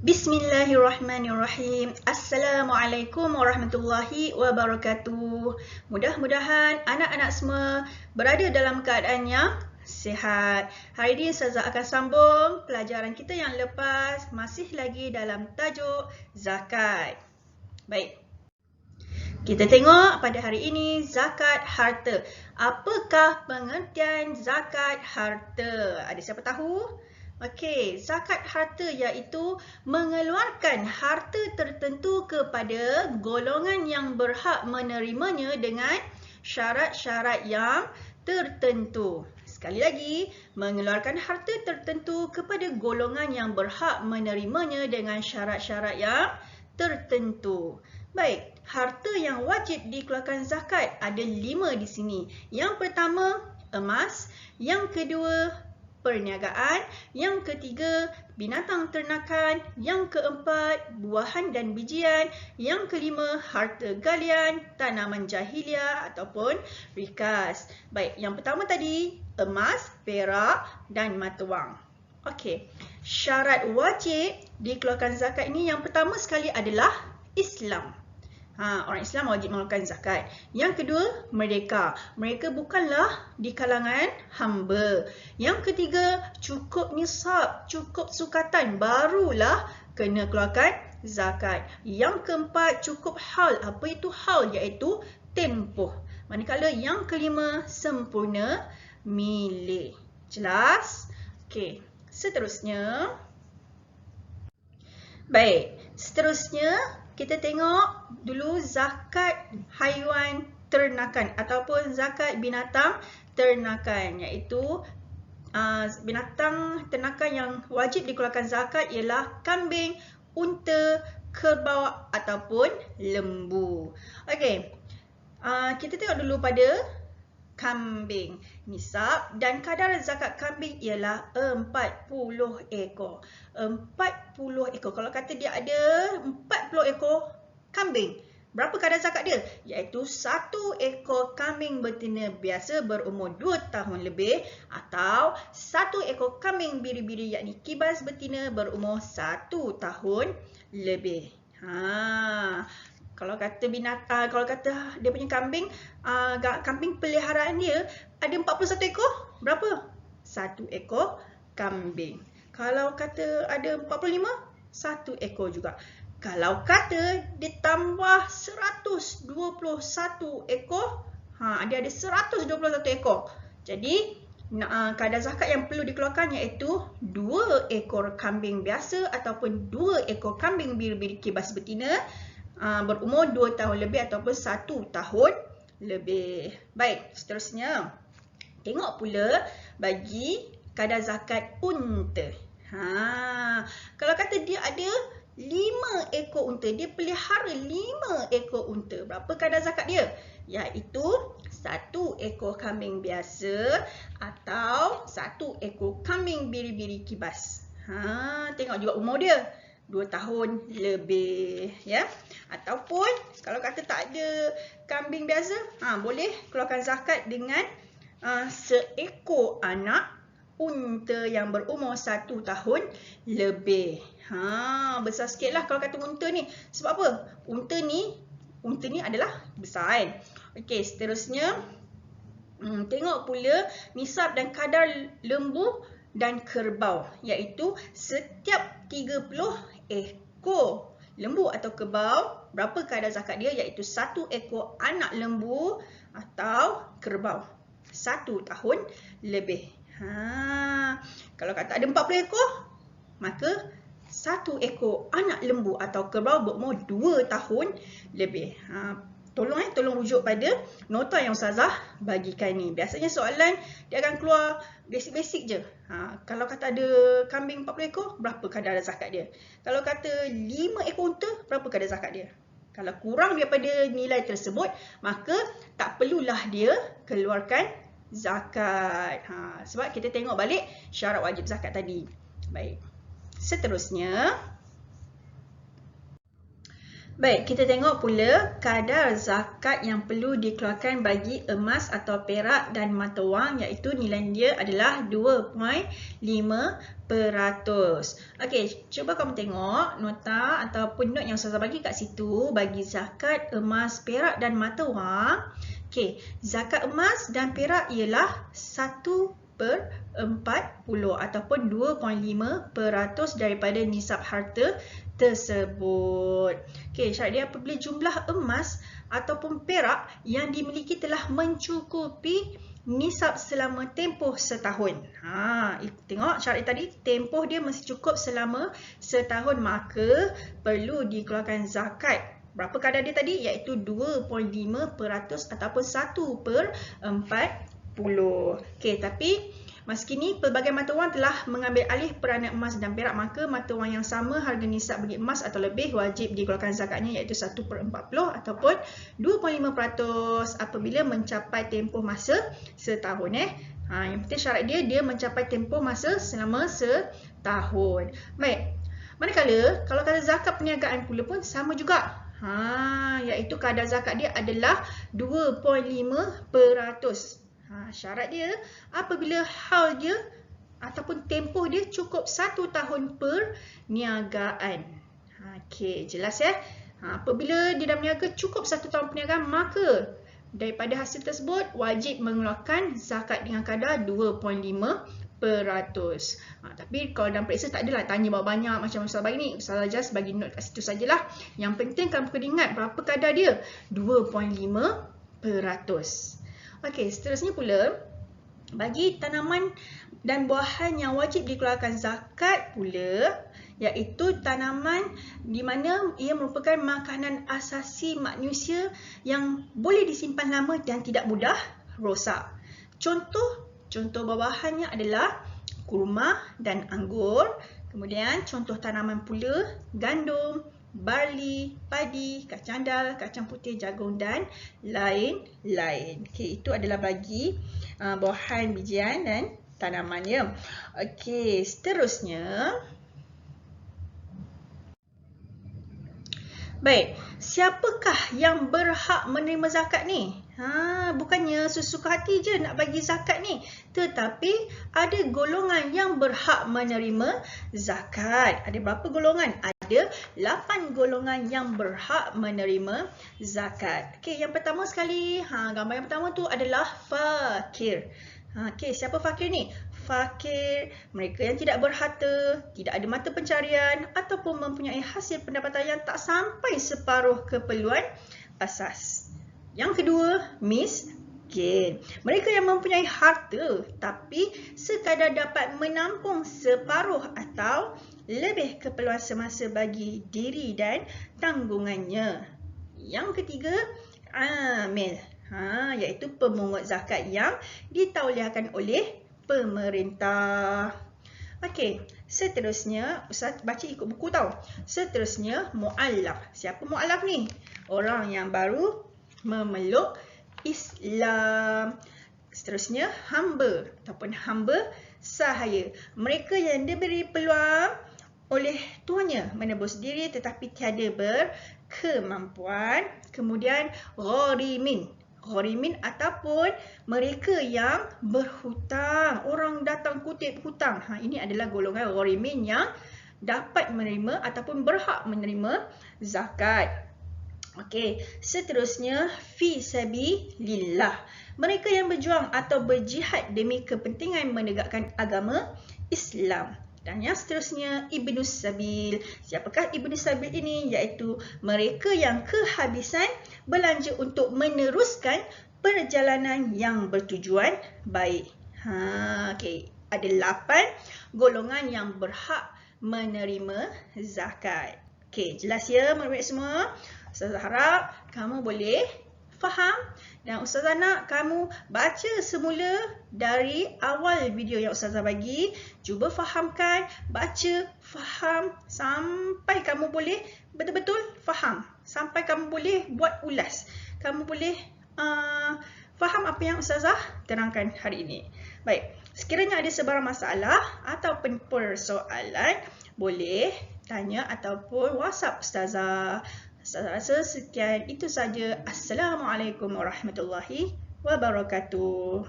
Bismillahirrahmanirrahim. Assalamualaikum warahmatullahi wabarakatuh. Mudah-mudahan anak-anak semua berada dalam keadaan yang sihat. Hari ini Ustazah akan sambung pelajaran kita yang lepas, masih lagi dalam tajuk zakat. Baik. Kita tengok pada hari ini zakat harta. Apakah pengertian zakat harta? Ada siapa tahu? Okey, zakat harta iaitu mengeluarkan harta tertentu kepada golongan yang berhak menerimanya dengan syarat-syarat yang tertentu. Sekali lagi, mengeluarkan harta tertentu kepada golongan yang berhak menerimanya dengan syarat-syarat yang tertentu. Baik, harta yang wajib dikeluarkan zakat ada 5 di sini. Yang pertama, emas. Yang kedua, perniagaan. Yang ketiga, binatang ternakan. Yang keempat, buahan dan bijian. Yang kelima, harta galian, tanaman jahiliah ataupun rikas. Baik, yang pertama tadi, emas, perak dan mata wang. Okey, syarat wajib dikeluarkan zakat ini yang pertama sekali adalah Islam. Orang Islam wajib mengeluarkan zakat. Yang kedua, merdeka. Mereka bukanlah di kalangan hamba. Yang ketiga, cukup nisab, cukup sukatan, barulah kena keluarkan zakat. Yang keempat, cukup haul. Apa itu haul? Iaitu tempoh. Manakala yang kelima, sempurna milik. Jelas? Okey, seterusnya. Baik, seterusnya kita tengok dulu zakat haiwan ternakan ataupun zakat binatang ternakan, iaitu binatang ternakan yang wajib dikeluarkan zakat ialah kambing, unta, kerbau ataupun lembu. Okey, kita tengok dulu pada kambing. Nisab dan kadar zakat kambing ialah 40 ekor. 40 ekor. Kalau kata dia ada 40 ekor kambing, berapa kadar zakat dia? Iaitu 1 ekor kambing betina biasa berumur 2 tahun lebih atau 1 ekor kambing biri-biri yakni kibas betina berumur 1 tahun lebih. Kalau kata kalau kata dia punya kambing, kambing peliharaan dia ada 41 ekor, berapa? 1 ekor kambing. Kalau kata ada 45, 1 ekor juga. Kalau kata ditambah 121 ekor, dia ada 121 ekor. Jadi, kadar zakat yang perlu dikeluarkan iaitu 2 ekor kambing biasa ataupun 2 ekor kambing biri-biri kibas betina berumur 2 tahun lebih ataupun 1 tahun lebih. Baik, seterusnya. Tengok pula bagi kadar zakat unta. Kalau kata dia ada 5 ekor unta, dia pelihara 5 ekor unta. Berapa kadar zakat dia? Iaitu 1 ekor kambing biasa atau 1 ekor kambing biri-biri kibas. Tengok juga umur dia. 2 tahun lebih, ya. Ataupun kalau kata tak ada kambing biasa, boleh keluarkan zakat dengan seekor anak unta yang berumur 1 tahun lebih. Besar sikit lah kalau kata unta ni. Sebab apa? Unta ni adalah besar kan. Okey, seterusnya. Tengok pula nisab dan kadar lembu dan kerbau, iaitu setiap 30 ekor lembu atau kerbau, berapa kadar zakat dia? Iaitu 1 ekor anak lembu atau kerbau 1 tahun lebih. Kalau kata ada 40 ekor, maka 1 ekor anak lembu atau kerbau berumur 2 tahun lebih. Tolong rujuk pada nota yang Ustazah bagikan ni. Biasanya soalan dia akan keluar basic-basic je. Kalau kata ada kambing 40 ekor, berapa kadar zakat dia? Kalau kata 5 ekor unta, berapa kadar zakat dia? Kalau kurang daripada nilai tersebut, maka tak perlulah dia keluarkan zakat. Sebab kita tengok balik syarat wajib zakat tadi. Baik. Seterusnya. Baik, kita tengok pula kadar zakat yang perlu dikeluarkan bagi emas atau perak dan mata wang, iaitu nilai dia adalah 2.5%. Okey, cuba kamu tengok nota ataupun note yang Ustazah bagi kat situ bagi zakat emas, perak dan mata wang. Okey, zakat emas dan perak ialah 1/40 ataupun 2.5% daripada nisab harta tersebut. Okey, syarat dia apabila jumlah emas ataupun perak yang dimiliki telah mencukupi nisab selama tempoh setahun. Tengok syarat tadi, tempoh dia mesti cukup selama setahun, maka perlu dikeluarkan zakat. Berapa kadar dia tadi? Iaitu 2.5% ataupun 1/40. Okey, tapi masa kini, pelbagai mata wang telah mengambil alih peranan emas dan perak, maka mata wang yang sama harga nisab bagi emas atau lebih wajib dikeluarkan zakatnya, iaitu 1/40 ataupun 2.5% apabila mencapai tempoh masa setahun. Yang penting syarat dia mencapai tempoh masa selama setahun. Baik, manakala kalau kadar zakat perniagaan pula pun sama juga. Iaitu kadar zakat dia adalah 2.5%. Syarat dia apabila haul dia ataupun tempoh dia cukup 1 tahun perniagaan. Okey, jelas ya? Apabila dia dah berniaga cukup 1 tahun perniagaan, maka daripada hasil tersebut wajib mengeluarkan zakat dengan kadar 2.5%. Tapi kalau dalam periksa tak adalah tanya berapa banyak macam Ustazah bagi ni. Ustazah just bagi note kat situ sajalah. Yang penting kamu kena ingat berapa kadar dia? 2.5%. Okey, seterusnya pula bagi tanaman dan buahan yang wajib dikeluarkan zakat pula, iaitu tanaman di mana ia merupakan makanan asasi manusia yang boleh disimpan lama dan tidak mudah rosak. Contoh buah-buahannya adalah kurma dan anggur. Kemudian contoh tanaman pula gandum, barley, padi, kacang dal, kacang putih, jagung dan lain-lain. Okey, itu adalah bagi buahan, bijian dan tanaman ya. Okey, seterusnya. Baik, siapakah yang berhak menerima zakat ni? Bukannya sesuka hati je nak bagi zakat ni. Tetapi ada golongan yang berhak menerima zakat. Ada berapa golongan? Ada 8 golongan yang berhak menerima zakat. Okey, yang pertama sekali, gambar yang pertama tu adalah fakir. Okey, siapa fakir ni? Fakir, mereka yang tidak berharta, tidak ada mata pencarian ataupun mempunyai hasil pendapatan yang tak sampai separuh keperluan asas. Yang kedua, miskin. Mereka yang mempunyai harta tapi sekadar dapat menampung separuh atau lebih keperluan semasa bagi diri dan tanggungannya. Yang ketiga, amil, iaitu pemungut zakat yang ditauliahkan oleh pemerintah. Okey, seterusnya Ustaz baca ikut buku tau. Seterusnya mu'allaf. Siapa mu'allaf ni? Orang yang baru memeluk Islam. Seterusnya hamba ataupun hamba sahaya. Mereka yang diberi peluang oleh tuannya menebus diri tetapi tiada berkemampuan. Kemudian gharimin. Gharimin ataupun mereka yang berhutang. Orang datang kutip hutang. Ini adalah golongan gharimin yang dapat menerima ataupun berhak menerima zakat. Okey, seterusnya fi sabilillah. Mereka yang berjuang atau berjihad demi kepentingan menegakkan agama Islam. Dan yang seterusnya Ibnu Sabil. Siapakah Ibnu Sabil ini? Iaitu mereka yang kehabisan belanja untuk meneruskan perjalanan yang bertujuan baik. Okey, ada 8 golongan yang berhak menerima zakat. Okey, jelas ya murid-murid semua? Ustazah harap kamu boleh faham dan Ustazah nak kamu baca semula dari awal video yang Ustazah bagi. Cuba fahamkan, baca, faham sampai kamu boleh betul-betul faham. Sampai kamu boleh buat ulas. Kamu boleh faham apa yang Ustazah terangkan hari ini. Baik, sekiranya ada sebarang masalah ataupun persoalan, boleh tanya ataupun WhatsApp Ustazah. Saya rasa sekian itu saja. Assalamualaikum warahmatullahi wabarakatuh.